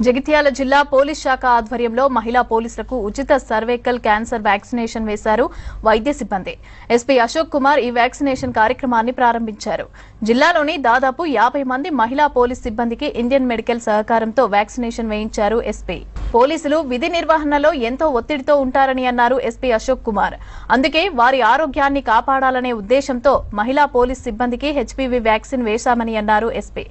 జగిత్యాల జిల్లా పోలీస్ శాఖ ఆధ్వర్యంలో మహిళా పోలీసులకు ఉచిత సర్వైకల్ క్యాన్సర్ వ్యాక్సినేషన్ వేశారు వైద్య సిబ్బంది. ఎస్పీ అశోక్ కుమార్ ఈ వ్యాక్సినేషన్ కార్యక్రమాన్ని ప్రారంభించారు. జిల్లాలోని దాదాపు 50 మంది మహిళా పోలీస్ సిబ్బందికి ఇండియన్ మెడికల్ సహకారంతో వ్యాక్సినేషన్ వేయించారు ఎస్పీ. పోలీసులు విధి నిర్వహణలో ఎంతో ఒత్తిడితో ఉంటారని అన్నారు ఎస్పీ అశోక్ కుమార్. అందుకే వారి ఆరోగ్యాన్ని కాపాడాలనే ఉద్దేశంతో మహిళా పోలీస్ సిబ్బందికి హెచ్పీవీ వ్యాక్సిన్ వేశామని అన్నారు ఎస్పీ.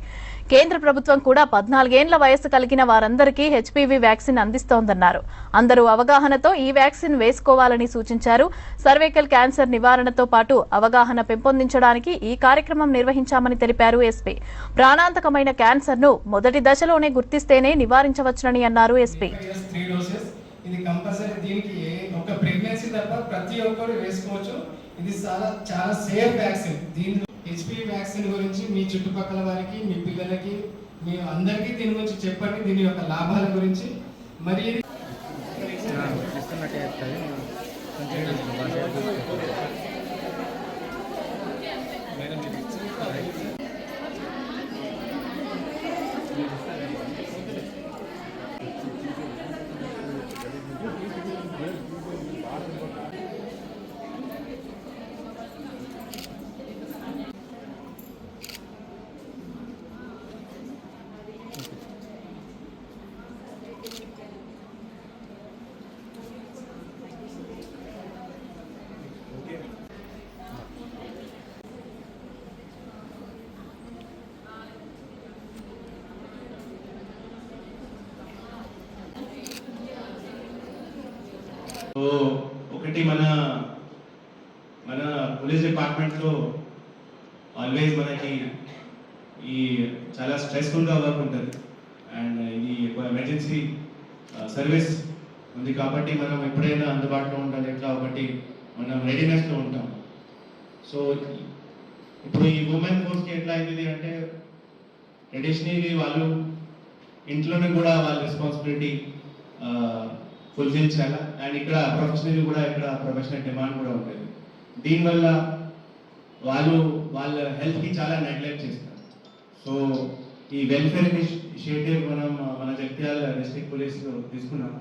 కేంద్ర ప్రభుత్వం కూడా 14 ఏళ్ల వయసు కలిగిన వారందరికీ హెచ్పీవీ వ్యాక్సిన్ అందిస్తోందన్నారు. అందరూ అవగాహనతో ఈ వ్యాక్సిన్ వేసుకోవాలని సూచించారు. సర్వైకల్ క్యాన్సర్ నివారణతో పాటు అవగాహన పెంపొందించడానికి ఈ కార్యక్రమం నిర్వహించామని తెలిపారు ఎస్పీ. ప్రాణాంతకమైన క్యాన్సర్ ను మొదటి దశలోనే గుర్తిస్తేనే నివారించవచ్చునని అన్నారు ఎస్పీ. ఇది కంపల్సరీ, దీనికి ఒక ప్రెగ్నెన్సీ తప్ప ప్రతి ఒక్కరు వేసుకోవచ్చు. ఇది చాలా సేఫ్ వ్యాక్సిన్. దీని హెచ్పీవీ వ్యాక్సిన్ గురించి మీ చుట్టుపక్కల వారికి, మీ పిల్లలకి, మీ అందరికీ దీని గురించి చెప్పండి, దీని యొక్క లాభాల గురించి. మరి ఒకటి మన పోలీస్ డిపార్ట్మెంట్లో ఆల్వేస్ మనకి ఈ చాలా స్ట్రెస్ఫుల్గా వర్క్ ఉంటుంది. అండ్ ఇది ఒక ఎమర్జెన్సీ సర్వీస్ ఉంది కాబట్టి మనం ఎప్పుడైనా అందుబాటులో ఉంటుంది. ఎట్లా ఒకటి మనం రెడీనెస్లో ఉంటాం. సో ఇప్పుడు ఈ ఉమెన్ ఫోర్స్కి ఎట్లా అయింది అంటే, ట్రెడిషనల్లీ వాళ్ళు ఇంట్లోనే కూడా వాళ్ళ రెస్పాన్సిబిలిటీ ఫుల్ఫిల్ చేయాలి. అండ్ ఇక్కడ ప్రొఫెషనల్ కూడా ఇక్కడ ప్రొఫెషనల్ డిమాండ్ కూడా ఉంటుంది. దీనివల్ల వాళ్ళు వాళ్ళ హెల్త్కి చాలా నెగ్లెక్ట్ చేస్తారు. సో ఈ వెల్ఫేర్ ఇనిషియేటివ్ మన జగిత్యాల డిస్ట్రిక్ట్ పోలీస్ తీసుకున్నాం.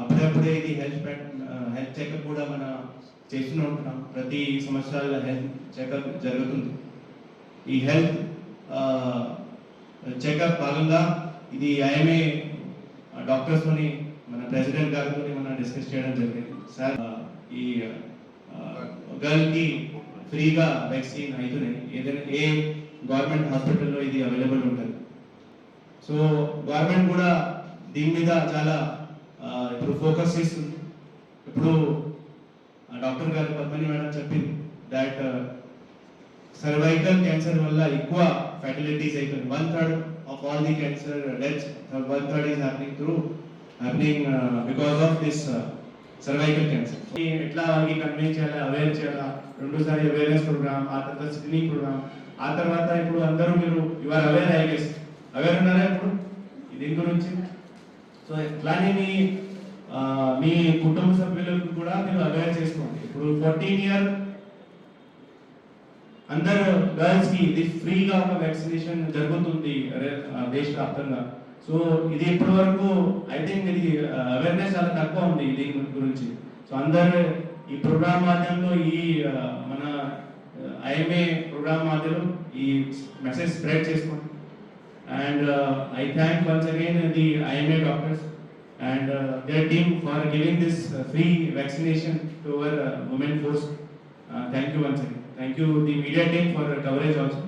అప్పుడప్పుడే ఇది హెల్త్ చెకప్ కూడా మనం చేస్తూనే ఉంటున్నాం. ప్రతి సంవత్సరాల హెల్త్ చెకప్ జరుగుతుంది. ఈ హెల్త్ చెకప్ భాగంగా ఇది ఐఎంఏ డాక్టర్స్తోని మన ప్రెసిడెంట్ గారితో మనం డిస్కస్ చేయడం జరిగింది. సార్ ఈ గర్ల్కి ఫ్రీగా వ్యాక్సిన్ అవుతున్నాయి. ఏదైనా ఏ గవర్నమెంట్ హాస్పిటల్లో ఇది అవైలబుల్ ఉంటుంది. సో గవర్నమెంట్ కూడా దీని మీద చాలా ఇప్పుడు ఫోకస్ చేస్తుంది. ఇప్పుడు డాక్టర్ గారు పద్మని మేడం చెప్పింది దట్ సర్వైకల్ క్యాన్సర్ వల్ల ఎక్కువ ఫ్యాటిలిటీస్ అయిపోయింది. 1/3 of all the cancer deaths, 1/3 is happening because of this cervical cancer. ఎట్లా వాళ్ళకి కన్విన్స్ చేయాలి, అవేర్ చేయాలా, 2 సారి అవేర్నెస్ ప్రోగ్రామ్, ఆ తర్వాత స్క్రీనింగ్ ప్రోగ్రామ్, ఆ తర్వాత ఇప్పుడు అందరూ మీరు your aware, I guess aware ఉన్నారా ఇప్పుడు దీని గురించి? సో ఇట్లానే మీ కుటుంబ సభ్యులకు కూడా మీరు అవేర్ చేసుకోండి. ఇప్పుడు 14 year అందరు గర్ల్స్ కి ఇది ఫ్రీగా ఒక వ్యాక్సినేషన్ జరుగుతుంది దేశవ్యాప్తంగా. సో ఇది ఇప్పటి వరకు ఐ థింక్ ఇది అవేర్నెస్ చాలా తక్కువ ఉంది దీని గురించి. సో అందరు ఈ ప్రోగ్రామ్ మాధ్యమంలో ఈ మన ఐఎంఏ ప్రోగ్రామ్ మాధ్యమంలో ఈ మెసేజ్ స్ప్రెడ్ చేసుకోండి. And I thank once again the IMA doctors and their team for giving this free vaccination to our women force. Thank you once again. Thank you the media team for coverage also.